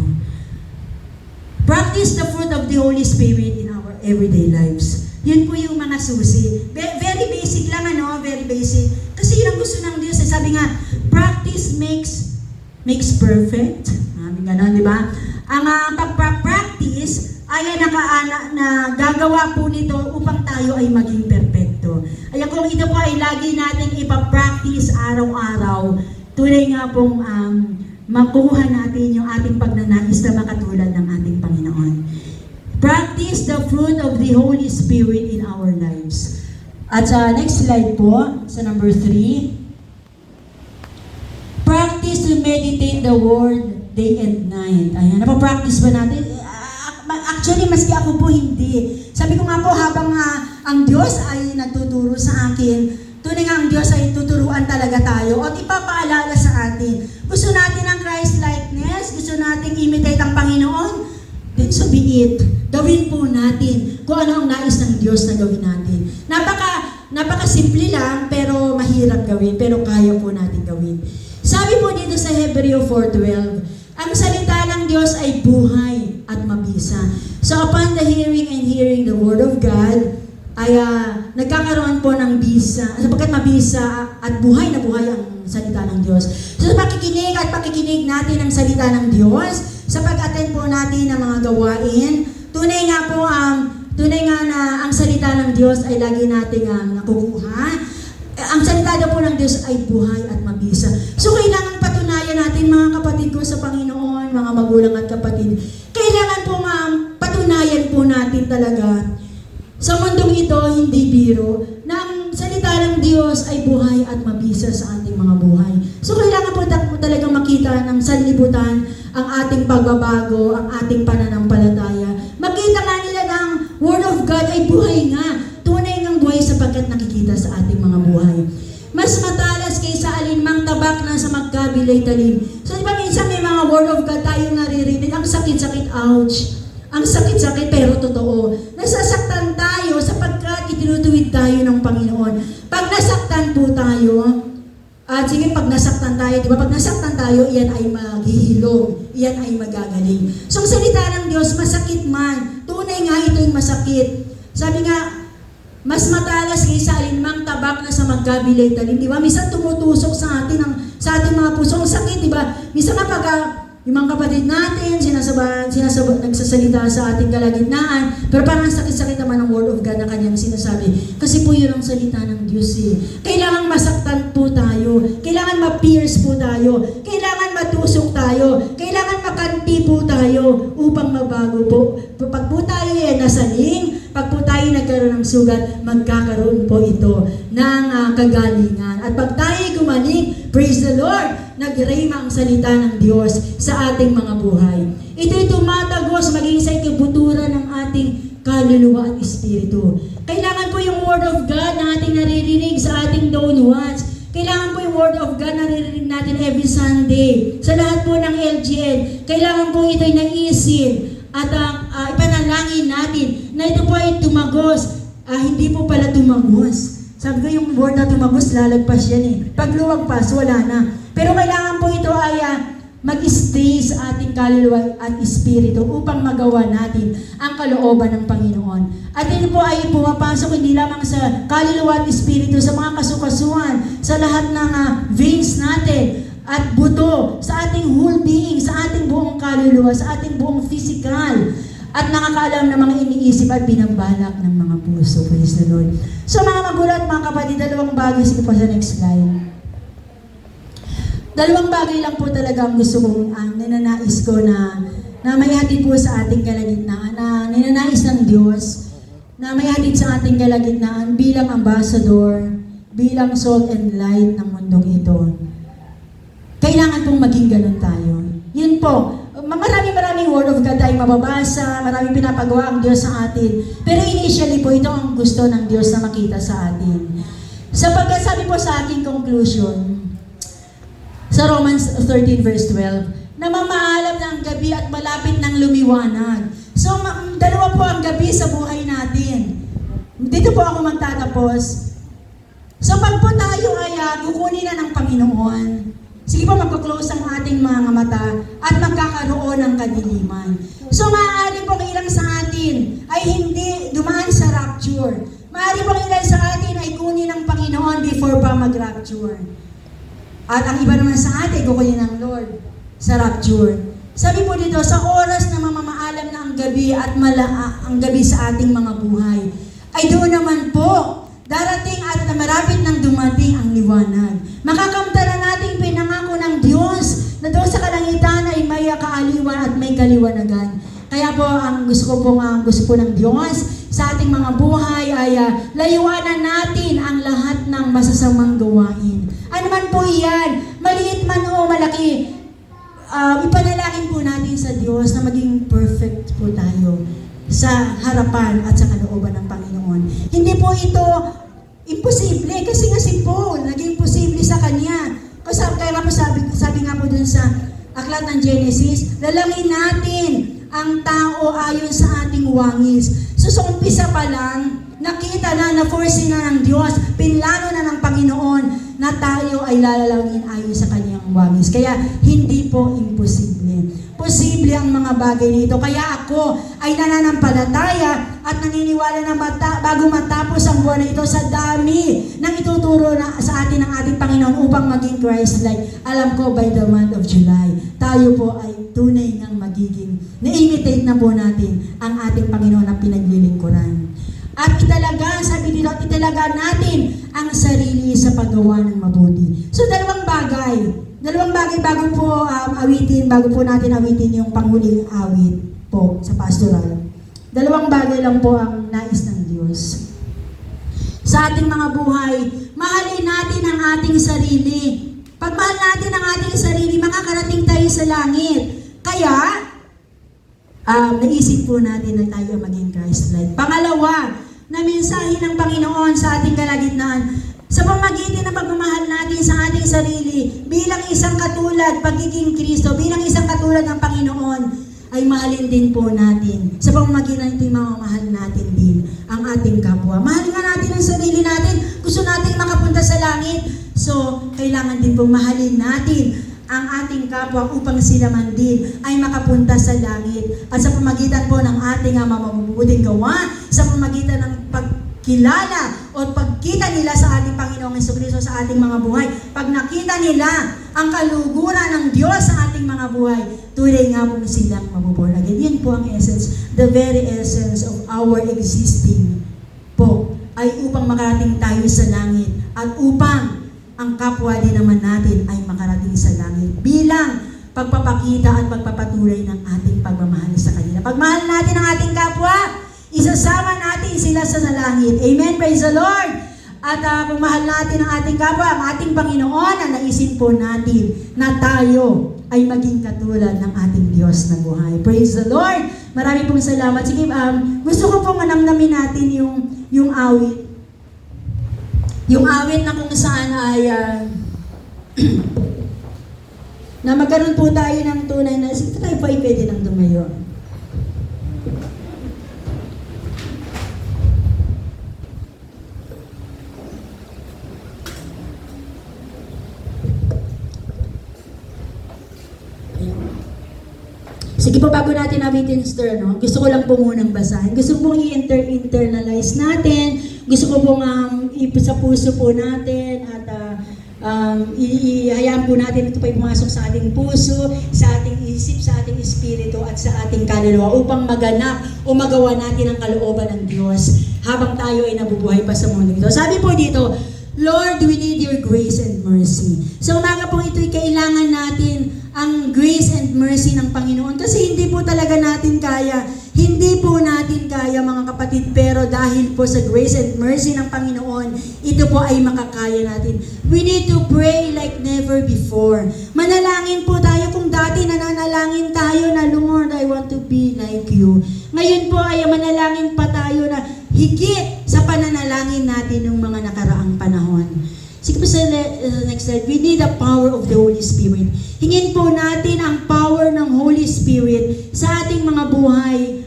Practice the fruit of the Holy Spirit in our everyday lives. Yun po yung mga susi. Very basic lang, very basic. Kasi yun ang gusto ng Diyos. Sabi nga, practice makes perfect. Ganon, di ba? Ang pag-practice ay na gagawa po nito upang tayo ay maging perfecto. Kaya kung ito po ay lagi natin ipapractice araw-araw, tunay nga pong makuha natin yung ating pagnanais na makatulad ng ating Panginoon. Practice the fruit of the Holy Spirit in our lives. At sa next slide po, sa number 3, practice to meditate the Word day and night. Ayan, napapractice ba natin? Actually, maski ako po hindi. Sabi ko nga po, habang ang Diyos ay nagtuturo sa akin, tunay nga ang Diyos ay tuturuan talaga tayo at ipapaalala sa atin. Gusto natin ang Christ-likeness, gusto natin imitate ang Panginoon, then so be it. Gawin po natin kung ano ang nais ng Diyos na gawin natin. Napaka-simple lang, pero mahirap gawin, pero kaya po natin gawin. Sabi po dito sa Hebreo 4:12, ang salita ng Diyos ay buhay at mabisa. So upon the hearing the Word of God, ay nagkakaroon po ng bisa, sapagkat mabisa at buhay na buhay ang salita ng Diyos. So sa pakikinig natin ang salita ng Diyos, sa pag-attend po natin ng mga gawain, tunay nga na ang salita ng Diyos ay lagi nating nakukuha. Ang salita daw po ng Diyos ay buhay at mabisa. So kailangan patunayan natin, mga kapatid ko sa Panginoon, mga magulang at kapatid, kailangan po patunayan po natin talaga sa mundong ito, hindi biro, na ang salita ng Diyos ay buhay at mabisa sa ating mga buhay. So kailangan po talagang makita ng sanlibutan ang ating pagbabago, ang ating pananampalataya. Makita nga nila na ang Word of God ay buhay nga. Tunay ng buhay sapagkat nakikita sa ating mga buhay. Mas matalas kaysa alinmang tabak na sa magkabilay talim. So di ba minsan may mga Word of God tayo naririnig, ang sakit-sakit, ouch. Ang sakit-sakit pero totoo. Nasasaktan tayo sapagkat itinutuwid tayo ng Panginoon. Pag nasaktan po tayo, at sige, pag nasaktan tayo, di ba? Pag nasaktan tayo, iyan ay maghihilom, iyan ay magagaling. So ang salita ng Diyos, masakit man. Tunay nga ito'y masakit. Sabi nga, mas matalas kaysa alinmang tabak na sa magkabilay talim, di ba? Minsan tumutusok sa ating mga puso. Ang sakit, di ba? Minsan nga pag yung mga kapatid natin, nagsasalita sa ating kalagitnaan, pero parang sakit-sakit naman ang Word of God na kanyang sinasabi. Kasi po yun ang salita ng Diyos eh. Kailangan masaktan po tayo, kailangan ma-pierce po tayo, kailangan matusok tayo, kailangan makanti po tayo upang mabago po. Pag po tayo nasaling, pag po tayo nagkaroon ng sugat, magkakaroon po ito ng kagalingan. At pag tayo gumaling, praise the Lord, nagrema ang salita ng Diyos sa ating mga buhay. Ito'y tumatagos maging sa ikabuturan ng ating kaluluwa at espiritu. Kailangan po yung Word of God na ating naririnig sa ating dawn watch. Kailangan po yung Word of God na naririnig natin every Sunday. Sa lahat po ng LGN, kailangan po ito'y naisin at ipanalangin natin na ito po ay tumagos. Hindi po pala tumagos. Sabi ko yung word na tumagos, lalagpas yan eh. Pag luwagpas, wala na. Pero kailangan po ito ay mag-stay sa ating kaluluwa at espiritu upang magawa natin ang kalooban ng Panginoon. At ito po ay pumapasok hindi lamang sa kaluluwa at espiritu, sa mga kasukasuan, sa lahat ng veins natin at buto, sa ating whole being, sa ating buong kaluluwa, sa ating buong physical, at nakakaalam ng mga iniisip at binabalak ng mga puso. Praise the Lord. So mga magulang at mga kapatid, dalawang bagay. Sige po sa next slide. Dalawang bagay lang po talaga ang gusto kong ninanais ko na may hatid po sa ating kalagitnaan, na ninanais ng Diyos, na may hatid sa ating kalagitnaan bilang ambassador, bilang salt and light ng mundong ito. Kailangan pong maging ganun tayo. Yun po. Maraming Word of God tayong mababasa, maraming pinapagawa ang Diyos sa atin. Pero initially po, ito ang gusto ng Diyos na makita sa atin. Sapagkat sabi po sa aking conclusion, sa Romans 13 verse 12, na mamaalam na ang gabi at malapit ng lumiwanag. So, dalawa po ang gabi sa buhay natin. Dito po ako magtatapos. So, pag po tayo ay kukunin na ng Panginoon, sige po, magpo-close ang ating mga mata at magkakaroon ng kadiliman. So, maaari po ilang sa atin ay hindi dumaan sa rapture. rapture. Maaari pong ilan sa atin ay kunin ng Panginoon before pa mag-rapture. At ang iba naman sa atin, kukunin ng Lord sa rapture. Sabi po dito, sa oras na mamamaalam na ang gabi at ang gabi sa ating mga buhay, ay doon naman po, darating at marapit nang dumating ang liwanag. Makakamta na nating pinangako ng Diyos na doon sa kalangitan ay may kaaliwan at may kaliwanagan. Kaya po, ang gusto po ng Diyos sa ating mga buhay ay layuanan natin ang lahat ng masasamang gawain. Ano man po yan, maliit man o malaki, ipanalangin po natin sa Diyos na maging perfect po tayo sa harapan at sa kalooban ng Panginoon. Hindi po ito imposible kasi nga si Paul naging posible sa kanya. Kasi kaya nga po sabi nga po dun sa aklat ng Genesis, lalangin natin ang tao ayon sa ating wangis. So sa umpisa pa lang, nakita na, na-foresee na ng Diyos, pinlano na ng Panginoon na tayo ay lalalangin ayon sa kanyang wangis. Kaya hindi po imposible. Posible ang mga bagay nito. Kaya ako ay nananampalataya at naniniwala na bago matapos ang buwan na ito sa dami ng ituturo na sa atin ng ating Panginoon upang maging Christ-like. Alam ko by the month of July, tayo po ay tunay ngang magiging na-imitate na po natin ang ating Panginoon na pinaglilingkuran. At italaga, sabi dito, italaga natin ang sarili sa paggawa ng mabuti. So dalawang bagay bago po bago po natin awitin yung panghuling awit po sa pastoral. Dalawang bagay lang po ang nais ng Diyos. Sa ating mga buhay, mahalin natin ang ating sarili. Pag mahal natin ang ating sarili, makakarating tayo sa langit. Kaya, naisip po natin na tayo maging Christ-like. Pangalawa, na mensahe ng Panginoon sa ating kalagitnaan, sa pamamagitan ng pagmamahal natin sa ating sarili, bilang isang katulad, pagiging Kristo, bilang isang katulad ng Panginoon, ay mahalin din po natin. Sa pamamagitan ng mamamahal natin din ang ating kapwa. Mahalin nga natin ang sarili natin. Gusto natin makapunta sa langit. So, kailangan din pong mahalin natin ang ating kapwa upang sila man din ay makapunta sa langit. At sa pamagitan po ng ating mabubuting gawa, sa pamagitan ng pagkilala o pagkita nila sa ating Panginoong Jesucristo sa ating mga buhay, pag nakita nila ang kaluguran ng Diyos sa ating mga buhay, tunay nga po silang mabuborn again. Yan po ang essence, the very essence of our existing po, ay upang makarating tayo sa langit at upang ang kapwa din naman natin ay makarating sa langit bilang pagpapakita at pagpapatuloy ng ating pagmamahal sa kanila. Pagmahal natin ang ating kapwa, isasama natin sila sa langit. Amen? Praise the Lord! At pagmahal natin ang ating kapwa, ang ating Panginoon, ang naisin po natin na tayo ay maging katulad ng ating Diyos na buhay. Praise the Lord! Marami pong salamat. Sige, gusto ko pong manamnamin natin yung awit. Yung awit na kung saan ay na magkaroon po tayo ng tunay na tayo po ay pwede nang dumayo. Sige po, bago natin awitin, Sir, no? Gusto ko lang po munang basahin. Gusto ko pong i-internalize natin. Gusto ko pong sa puso po natin at ihayaan po natin ito pa'y pumasok sa ating puso, sa ating isip, sa ating espiritu at sa ating kaluluwa upang maganap o magawa natin ang kalooban ng Diyos habang tayo ay nabubuhay pa sa mundo ito. Sabi po dito, Lord, we need your grace and mercy. Sa umaga po ito'y kailangan natin ang grace and mercy ng Panginoon kasi hindi po talaga natin kaya. Hindi po natin kaya, mga kapatid, pero dahil po sa grace and mercy ng Panginoon, ito po ay makakaya natin. We need to pray like never before. Manalangin po tayo kung dati nananalangin tayo na, Lord, I want to be like you. Ngayon po ay manalangin pa tayo na higit sa pananalangin natin ng mga nakaraang panahon. Sige po sa next slide. We need the power of the Holy Spirit. Hingin po natin ang power ng Holy Spirit sa ating mga buhay.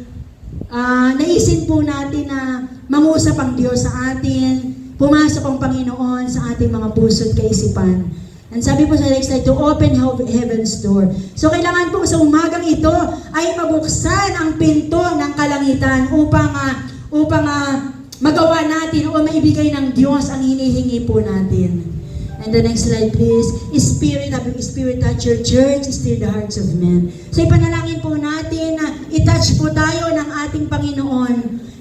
Naisin po natin na mangusap ang Diyos sa atin, pumasok ang Panginoon sa ating mga puso at kaisipan. And sabi po sa next slide, to open heaven's door. So kailangan po sa umagang ito ay mabuksan ang pinto ng kalangitan upang magawa natin o maibigay ng Diyos ang hinihingi po natin. And the next slide please. Spirit touch your church, stir the hearts of men. So ipanalangin po natin na itouch po tayo ng ating Panginoon.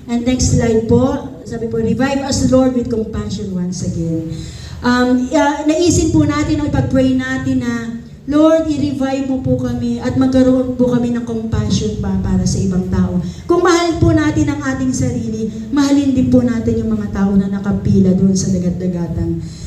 And next slide po, sabi po, revive us Lord with compassion once again. Naisin po natin o ipag-pray natin na Lord, i-revive mo po kami at magkaroon po kami ng compassion pa para sa ibang tao. Kung mahal po natin ang ating sarili, mahalin din po natin yung mga tao na nakapila doon sa dagat-dagatan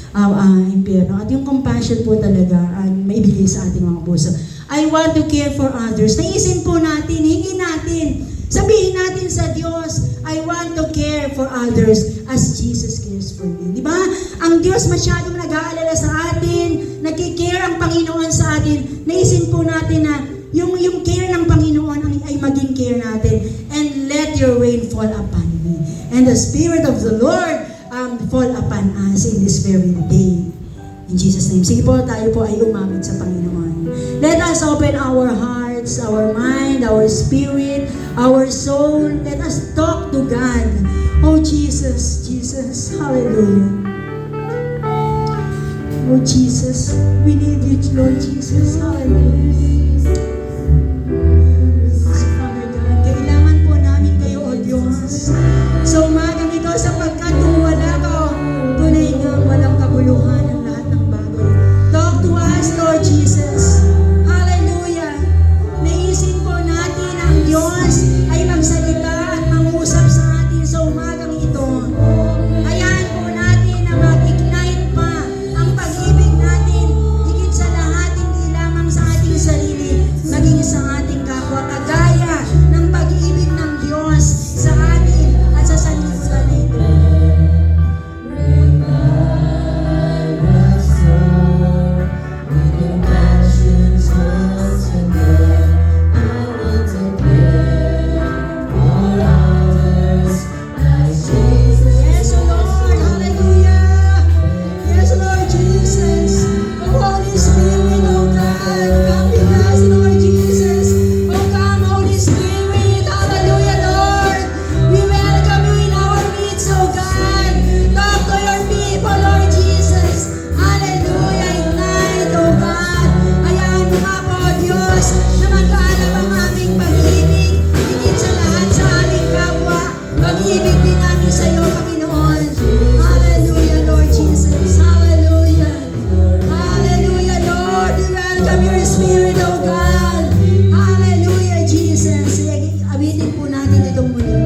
impyerno. At yung compassion po talaga ang maibigay sa ating mga puso. I want to care for others. Naisin po natin, hingin natin, sabihin natin sa Diyos, I want to care for others as Jesus cares for me. Di ba? Ang Diyos masyadong nag-aalala sa atin, nagkikare ang Panginoon sa atin. Naisin po natin na yung care ng Panginoon ay maging care natin. And let your rain fall upon me. And the Spirit of the Lord fall upon us in this very day. In Jesus' name. Sige po, tayo po ay umamit sa Panginoon. Let us open our hearts, our mind, our spirit, our soul. Let us talk to God. Oh Jesus, Jesus, hallelujah. Oh Jesus, we need you, Lord Jesus, hallelujah. Father God, kailangan po namin kayo, O Diyos. So umagang ito sapagkat kung wala ka, tunay nga walang kabuluhan ang lahat ng bagay. Talk to us, Lord Jesus. Hallelujah. Naisip po natin ang Diyos ay magsalita at mangusap sa atin sa umagang ito. Hayaan po natin na mag-ignite pa ang pag-ibig natin higit sa lahat, hindi lamang sa ating sarili, maging sa ating kapwa, kagaya ng pag-ibig ng Diyos sa atin at sa sanlibutan na ito. Yes, Lord. Hallelujah. Yes, Lord Jesus. Oh, Holy Spirit, oh God, come with us, Lord Jesus. Oh, come, Holy Spirit. Hallelujah, Lord. We welcome you in our midst, oh God. Talk to your people, Lord Jesus. Hallelujah. Ignite, oh God. Hayaan mo nga po, Diyos, na magkaalap ang aming pag-ibig. Higit sa lahat sa aming kapwa. Pag-ibig din namin sa iyo, Panginoon. Hallelujah, Lord Jesus. Hallelujah. Hallelujah, Lord. We welcome your Spirit, oh God. Hallelujah, Jesus. Awitin po natin itong muli.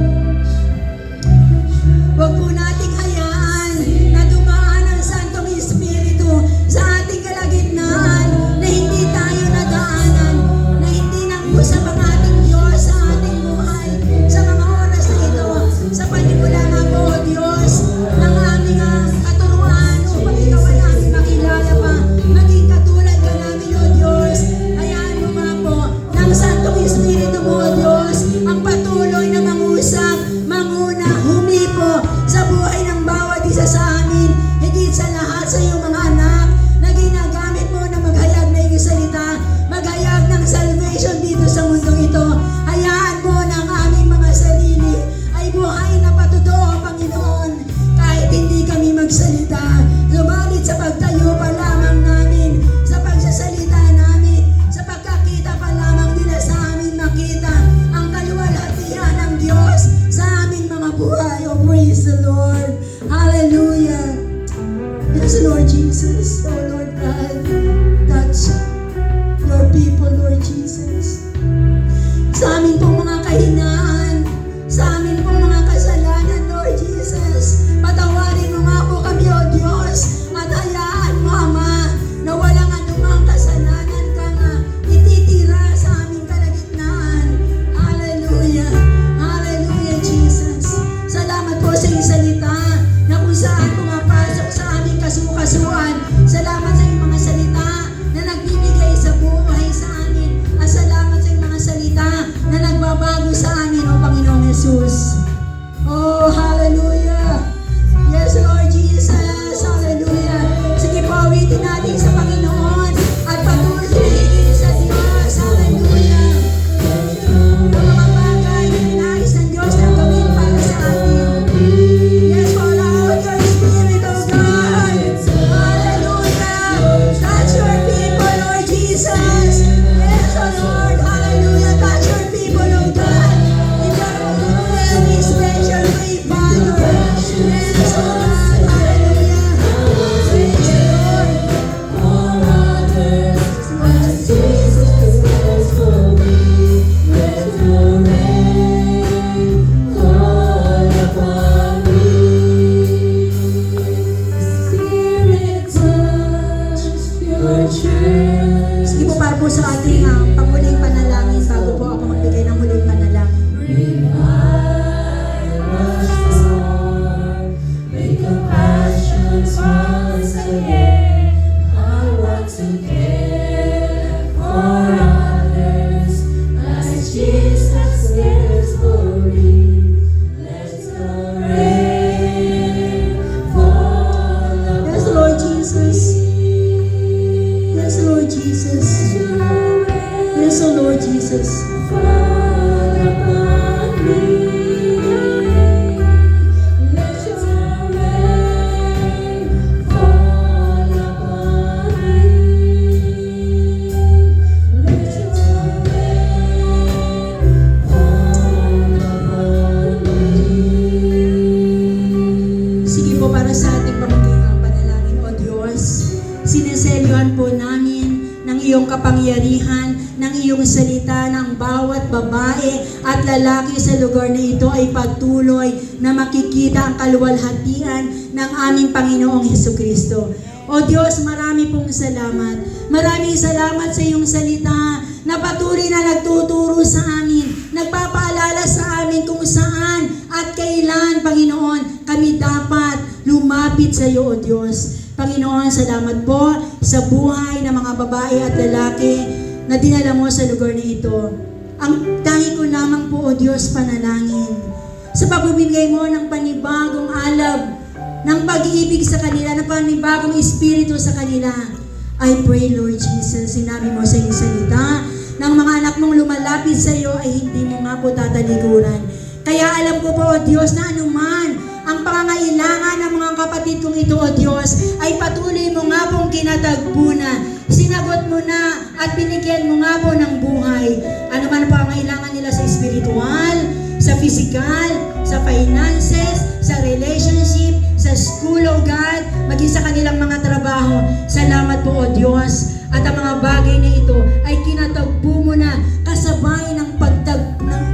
Huwag po nating hayaan na dumaan ang Santong Espiritu sa ating kalagitnaan, na hindi tayo nadaanan, na hindi nang-usap ang ating Diyos sa ating buhay sa mga oras na ito. Sa panimula nga po, O Diyos, ng aming katuruan upang ikaw ay aming makilala pa, maging katulad ka namin, O Diyos. Hayaan mo nga po ng Santong Espiritu mo, O Diyos, ang patuloy na mangusap, manguna, humipo sa buhay ng bawat isa sa amin, higit sa lahat sa iyong mga anak na ginagamit mo na maghayag na iyong salita, maghayag ng salvation dito sa mundong ito. Hayaan mo ng aming mga sarili ay buhay na patotoo, Panginoon, kahit hindi kami magsalita. Subalit sa pagtayo pa lamang namin, sa pagsasalita namin, sa pagkakita pa lamang nila sa amin makita ang kaluwalhatian ng Diyos sa aming mga buhay. Oh, praise the Lord. Hallelujah. Yes, Lord Jesus. Oh, Lord God, touch your people, Lord Jesus. Sa amin pong mga kahinaan, sa amin pong mga kasalanan, Lord Jesus, patawarin mo nga po kami, O Diyos, at hayaan mo, Ama, na walang anumang kasalanan kang ititira sa aming kalagitnaan. Hallelujah. Hallelujah, Jesus. Salamat po sa iyong salita na kung saan pumapasok sa aming kasukasuan. Salamat sa iyong mga salita na nagbibigay sa buhay sa amin. At salamat sa iyong mga salita na nagbabago sa amin, O Panginoong Jesus. Oh, hallelujah. Yes, Lord Jesus. Hallelujah. Sige po, awitin natin sa Panginoon at patuloy na higit sa Diyos. Hallelujah. Ang mga bagay na nais ng Diyos na gawin para sa atin. at lalaki sa lugar na ito ay patuloy na makikita ang kaluwalhatian ng aming Panginoong Hesukristo. O Diyos, marami pong salamat. Maraming salamat sa iyong salita na patuloy na nagtuturo sa amin, nagpapaalala sa amin kung saan at kailan, Panginoon, kami dapat lumapit sa iyo, O Diyos. Panginoon, salamat po sa buhay ng mga babae at lalaki na dinala mo sa lugar na ito. Ang tangi ko lamang po, O Diyos, panalangin sa pagbibigay mo ng panibagong alab ng pag-ibig sa kanila, ng panibagong espiritu sa kanila. I pray, Lord Jesus, sinabi mo sa iyong salita, ng mga anak mong lumalapit sa iyo ay hindi mo nga po tatalikuran. Kaya alam ko po, O Diyos, na anuman ang pangangailangan ng mga kapatid kong ito, O Diyos, ay patuloy mo nga pong kinatagpo na. Sinagot mo na at binigyan mo nga po ng buhay. Ano man ang pangangailangan nila sa spiritual, sa physical, sa finances, sa relationship, sa school, O God, maging sa kanilang mga trabaho. Salamat po, O Diyos. At ang mga bagay na ito ay kinatagpo mo na kasabay ng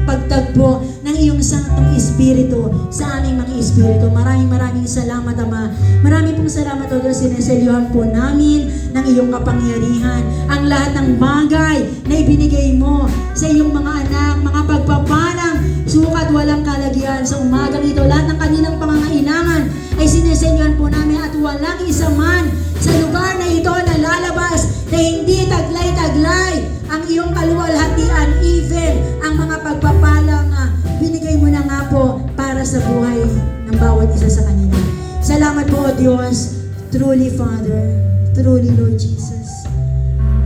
pagtagpo ng iyong Santong Espiritu sa aming mga espiritu. Maraming salamat, Ama. Maraming pong salamat, O Diyos. Sinaselyuhan po namin ng iyong kapangyarihan ang lahat ng bagay na ibinigay mo sa iyong mga anak, mga pagpapalang sukat walang kalagyan sa umagang ito. Lahat ng kanilang pangangailangan ay sinaselyuhan po namin at walang isa man sa lugar na ito na lalabas na hindi taglay-taglay ang iyong kaluwalhatian, even ang mga pagpapalang binigay mo na nga po para sa buhay ng bawat isa sa kanila. Salamat po, O Diyos. Truly, Father. Truly, Lord Jesus.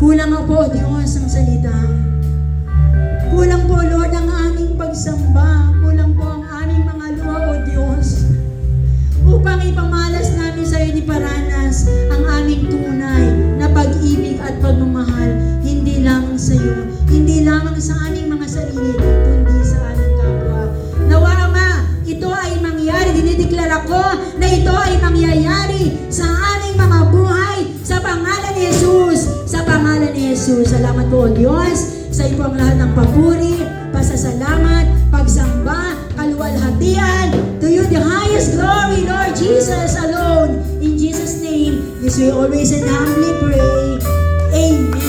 Kulang po, O Diyos, ang salita. Kulang po, Lord, ang aming pagsamba. Kulang po ang aming mga luha, O Diyos, upang ipamalas namin sa iyo ni Paranas ang aming tunay na pag-ibig at pagmamahal, hindi lamang sa iyo, hindi lamang sa aming mga sarili, kundi sa aming kapwa. Nawa, Ama, ito ay mangyari. Dinideklara ko na ito ay mangyayari sa aming mga buhay sa pangalan ni Jesus. Sa pangalan ni Jesus. Salamat po, O Diyos, sa iyo po ang lahat ng papuri, pasasalamat, pagsamba, kaluwalhatian. To you the highest glory, Lord Jesus alone. In Jesus' name, this we always and humbly pray. Amen.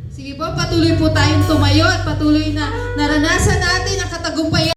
Sige po, patuloy po tayong tumayo at patuloy na naranasan natin ang katagumpayan